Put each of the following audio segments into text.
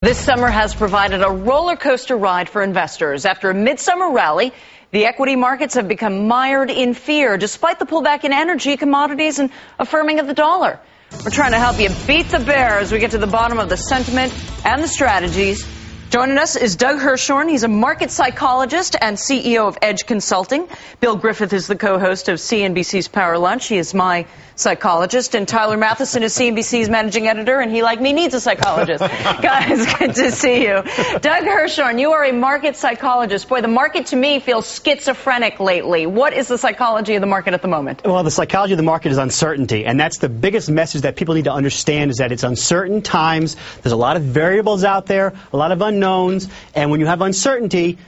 This summer has provided a roller coaster ride for investors. After a midsummer rally, the equity markets have become mired in fear, despite the pullback in energy, commodities, and a firming of the dollar. We're trying to help you beat the bear as we get to the bottom of the sentiment and the strategies. Joining us is Doug Hirschhorn. He's a market psychologist and CEO of Edge Consulting. Bill Griffith is the co-host of CNBC's Power Lunch. He is my psychologist. And Tyler Matheson is CNBC's managing editor, and he, like me, needs a psychologist. Guys, good to see you. Doug Hirschhorn, you are a market psychologist. Boy, the market to me feels schizophrenic lately. What is the psychology of the market at the moment? Well, the psychology of the market is uncertainty, and that's the biggest message that people need to understand, is that it's uncertain times. There's a lot of variables out there, a lot of unknowns, and when you have uncertainty,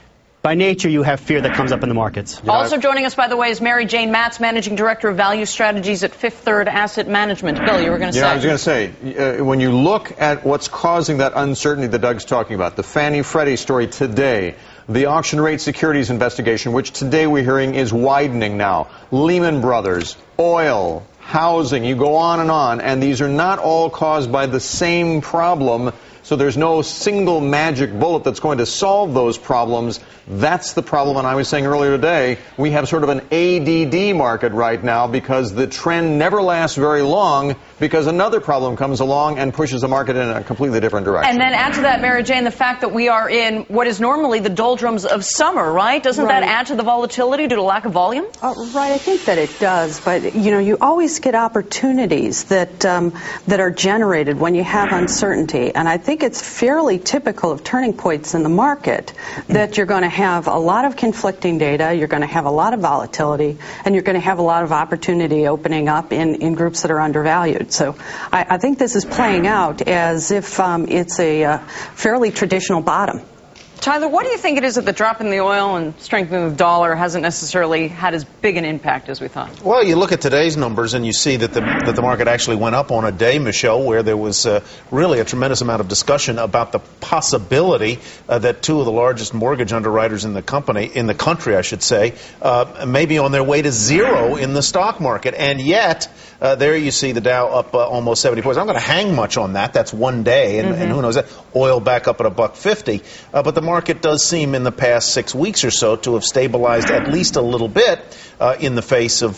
by nature, you have fear that comes up in the markets. Also joining us, by the way, is Mary Jane Matz, Managing Director of Value Strategies at Fifth Third Asset Management. Bill, you were going to say. Yeah, I was going to say, when you look at what's causing that uncertainty that Doug's talking about, the Fannie Freddie story today, the auction rate securities investigation, which today we're hearing is widening now, Lehman Brothers, oil, housing, you go on, and these are not all caused by the same problem. So there's no single magic bullet that's going to solve those problems. That's the problem. And I was saying earlier today, we have sort of an ADD market right now because the trend never lasts very long because another problem comes along and pushes the market in a completely different direction. And then add to that, Mary Jane, the fact that we are in what is normally the doldrums of summer, right? Doesn't that add to the volatility due to lack of volume? Right, I think that it does. But, you know, you always get opportunities that are generated when you have uncertainty. And I think it's fairly typical of turning points in the market that you're going to have a lot of conflicting data, you're going to have a lot of volatility, and you're going to have a lot of opportunity opening up in groups that are undervalued. So I think this is playing out as if it's a fairly traditional bottom. Tyler, what do you think it is that the drop in the oil and strengthening of the dollar hasn't necessarily had as big an impact as we thought? Well, you look at today's numbers and you see that the market actually went up on a day, Michelle, where there was really a tremendous amount of discussion about the possibility that two of the largest mortgage underwriters in the country, I should say, may be on their way to zero in the stock market. And yet, there you see the Dow up almost 70 points. I'm going to hang much on that. That's one day, and who knows that. Oil back up at $1.50. But the market does seem in the past 6 weeks or so to have stabilized at least a little bit in the face of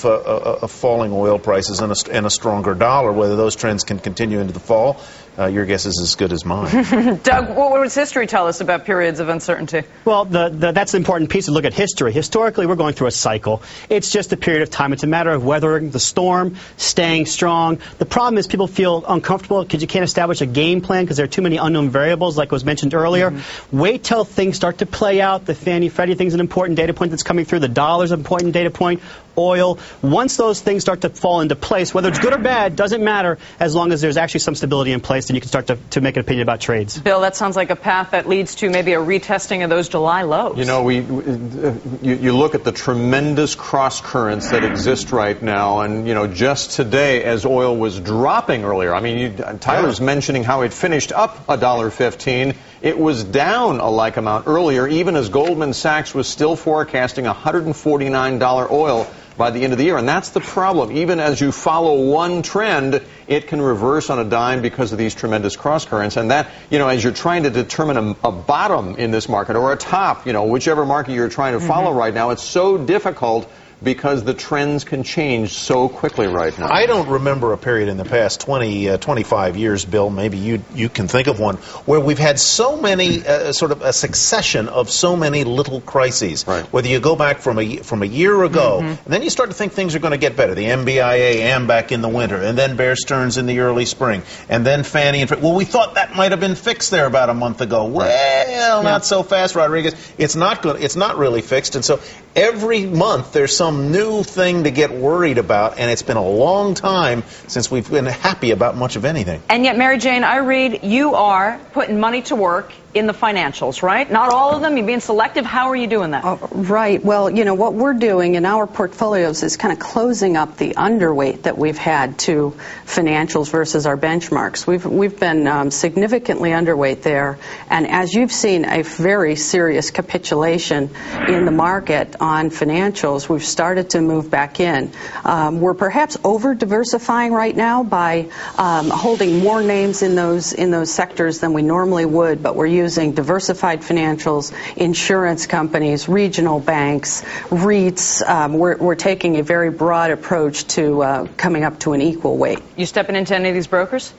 falling oil prices and a stronger dollar. Whether those trends can continue into the fall, your guess is as good as mine. Doug, what does history tell us about periods of uncertainty? Well, that's the important piece to look at history. Historically, we're going through a cycle. It's just a period of time. It's a matter of weathering the storm, staying strong. The problem is people feel uncomfortable because you can't establish a game plan because there are too many unknown variables, like was mentioned earlier. Wait till things start to play out. The Fannie Freddie thing's an important data point that's coming through. The dollar's an important data point. Oil. Once those things start to fall into place, whether it's good or bad, doesn't matter, as long as there's actually some stability in place, then you can start to make an opinion about trades. Bill, that sounds like a path that leads to maybe a retesting of those July lows. You know, you look at the tremendous cross currents that exist right now, and, you know, just today as oil was dropping earlier, I mean, Tyler's mentioning how it finished up $1.15. It was down a like amount earlier, even as Goldman Sachs was still forecasting $149 oil by the end of the year. And that's the problem. Even as you follow one trend, it can reverse on a dime because of these tremendous cross currents. And that, you know, as you're trying to determine a bottom in this market or a top, you know, whichever market you're trying to follow right now, it's so difficult because the trends can change so quickly right now. I don't remember a period in the past 25 years, Bill, maybe you can think of one, where we've had so many, sort of a succession of so many little crises. Right. Whether you go back from a year ago, and then you start to think things are going to get better. The MBIA, AMBAC in the winter, and then Bear Stearns in the early spring, and then Fannie and Freddie. Well, we thought that might have been fixed there about a month ago. Well, not so fast, Rodriguez. It's not good. It's not really fixed, and so every month there's some new thing to get worried about, and it's been a long time since we've been happy about much of anything. And yet, Mary Jane, I read you are putting money to work in the financials, right? Not all of them. You're being selective. How are you doing that? Right. Well, you know, what we're doing in our portfolios is kind of closing up the underweight that we've had to financials versus our benchmarks. We've been significantly underweight there, and as you've seen a very serious capitulation in the market on financials, we've started to move back in. We're perhaps over-diversifying right now by holding more names in those sectors than we normally would, but we're using diversified financials, insurance companies, regional banks, REITs. We're taking a very broad approach to coming up to an equal weight. You stepping into any of these brokers?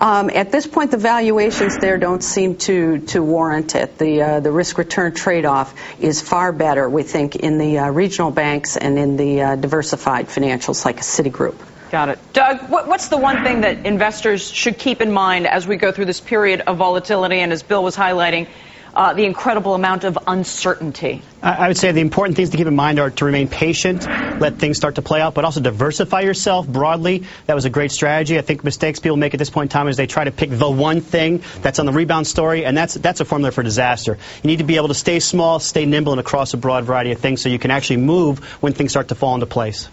At this point, the valuations there don't seem to warrant it. The risk-return trade-off is far better, we think, in the regional banks and in the diversified financials like Citigroup. Got it. Doug, what's the one thing that investors should keep in mind as we go through this period of volatility and, as Bill was highlighting, the incredible amount of uncertainty? I would say the important things to keep in mind are to remain patient, let things start to play out, but also diversify yourself broadly. That was a great strategy. I think mistakes people make at this point in time is they try to pick the one thing that's on the rebound story, and that's a formula for disaster. You need to be able to stay small, stay nimble, and across a broad variety of things so you can actually move when things start to fall into place.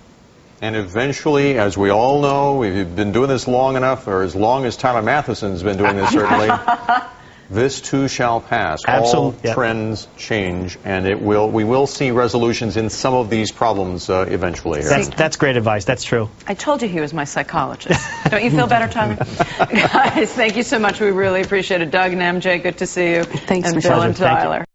And eventually, as we all know, we've been doing this long enough, or as long as Tyler Matheson's been doing this, certainly, this too shall pass. Absolutely. All trends change, and we will see resolutions in some of these problems eventually. That's great advice. That's true. I told you he was my psychologist. Don't you feel better, Tyler? Guys, thank you so much. We really appreciate it. Doug and MJ, good to see you. Thanks, and Michelle. Bill and Tyler.